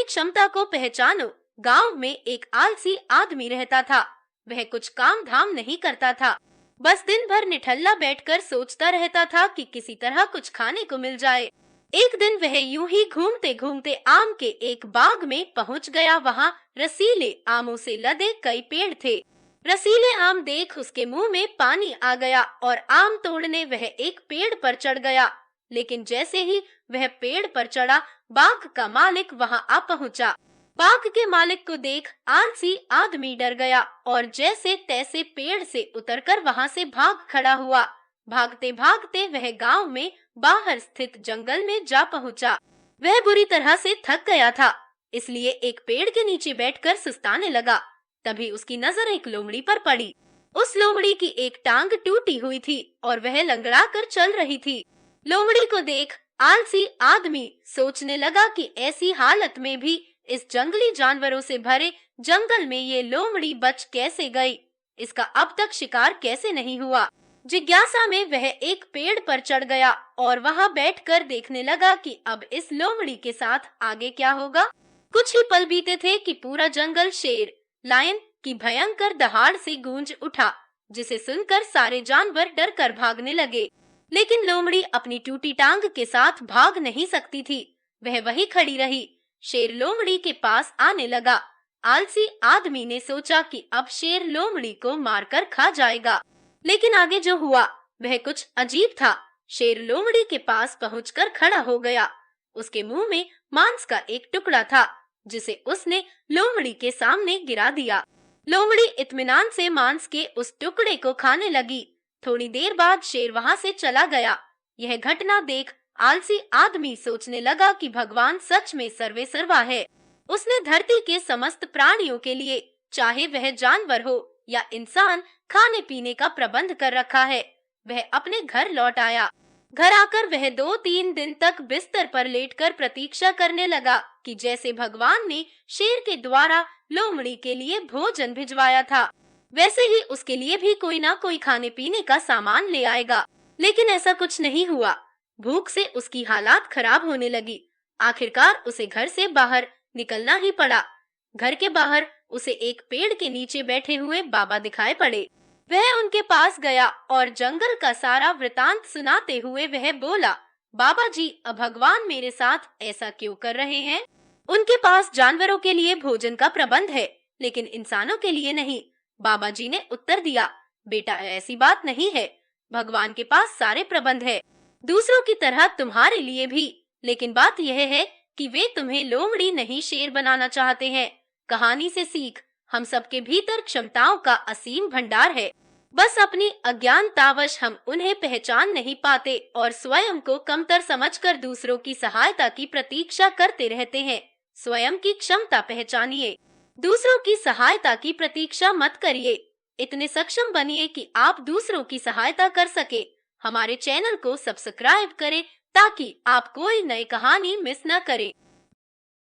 क्षमता को पहचानो। गांव में एक आलसी आदमी रहता था। वह कुछ काम धाम नहीं करता था, बस दिन भर निठल्ला बैठकर सोचता रहता था कि किसी तरह कुछ खाने को मिल जाए। एक दिन वह यूं ही घूमते घूमते आम के एक बाग में पहुंच गया। वहां रसीले आमों से लदे कई पेड़ थे। रसीले आम देख उसके मुंह में पानी आ गया और आम तोड़ने वह एक पेड़ पर चढ़ गया। लेकिन जैसे ही वह पेड़ पर चढ़ा, बाग का मालिक वहां आ पहुंचा। बाग के मालिक को देख आलसी आदमी डर गया और जैसे तैसे पेड़ से उतरकर वहां से भाग खड़ा हुआ। भागते भागते वह गांव में बाहर स्थित जंगल में जा पहुंचा। वह बुरी तरह से थक गया था, इसलिए एक पेड़ के नीचे बैठकर सुस्ताने लगा। तभी उसकी नजर एक लोमड़ी पर पड़ी। उस लोमड़ी की एक टांग टूटी हुई थी और वह लंगड़ा कर चल रही थी। लोमड़ी को देख आलसी आदमी सोचने लगा कि ऐसी हालत में भी इस जंगली जानवरों से भरे जंगल में ये लोमड़ी बच कैसे गई, इसका अब तक शिकार कैसे नहीं हुआ। जिज्ञासा में वह एक पेड़ पर चढ़ गया और वहां बैठकर देखने लगा कि अब इस लोमड़ी के साथ आगे क्या होगा। कुछ ही पल बीते थे कि पूरा जंगल शेर, लायन की भयंकर दहाड़ से गूंज उठा, जिसे सुनकर सारे जानवर डर कर भागने लगे। लेकिन लोमड़ी अपनी टूटी टांग के साथ भाग नहीं सकती थी। वह वहीं खड़ी रही। शेर लोमड़ी के पास आने लगा। आलसी आदमी ने सोचा कि अब शेर लोमड़ी को मारकर खा जाएगा, लेकिन आगे जो हुआ वह कुछ अजीब था। शेर लोमड़ी के पास पहुंचकर खड़ा हो गया। उसके मुंह में मांस का एक टुकड़ा था, जिसे उसने लोमड़ी के सामने गिरा दिया। लोमड़ी इत्मीनान से मांस के उस टुकड़े को खाने लगी। थोड़ी देर बाद शेर वहां से चला गया। यह घटना देख आलसी आदमी सोचने लगा कि भगवान सच में सर्वे सर्वा है। उसने धरती के समस्त प्राणियों के लिए, चाहे वह जानवर हो या इंसान, खाने पीने का प्रबंध कर रखा है। वह अपने घर लौट आया। घर आकर वह 2-3 दिन तक बिस्तर पर लेटकर प्रतीक्षा करने लगा कि जैसे भगवान ने शेर के द्वारा लोमड़ी के लिए भोजन भिजवाया था, वैसे ही उसके लिए भी कोई ना कोई खाने पीने का सामान ले आएगा। लेकिन ऐसा कुछ नहीं हुआ। भूख से उसकी हालात खराब होने लगी। आखिरकार उसे घर से बाहर निकलना ही पड़ा। घर के बाहर उसे एक पेड़ के नीचे बैठे हुए बाबा दिखाई पड़े। वह उनके पास गया और जंगल का सारा वृतांत सुनाते हुए वह बोला, बाबा जी, अब भगवान मेरे साथ ऐसा क्यों कर रहे हैं? उनके पास जानवरों के लिए भोजन का प्रबंध है, लेकिन इंसानों के लिए नहीं। बाबा जी ने उत्तर दिया, बेटा, ऐसी बात नहीं है। भगवान के पास सारे प्रबंध है, दूसरों की तरह तुम्हारे लिए भी। लेकिन बात यह है कि वे तुम्हें लोमड़ी नहीं शेर बनाना चाहते हैं। कहानी से सीख, हम सबके भीतर क्षमताओं का असीम भंडार है। बस अपनी अज्ञानतावश हम उन्हें पहचान नहीं पाते और स्वयं को कमतर समझकर दूसरों की सहायता की प्रतीक्षा करते रहते हैं। स्वयं की क्षमता पहचानिए, दूसरों की सहायता की प्रतीक्षा मत करिए। इतने सक्षम बनिए कि आप दूसरों की सहायता कर सके। हमारे चैनल को सब्सक्राइब करें ताकि आप कोई नई कहानी मिस न करें।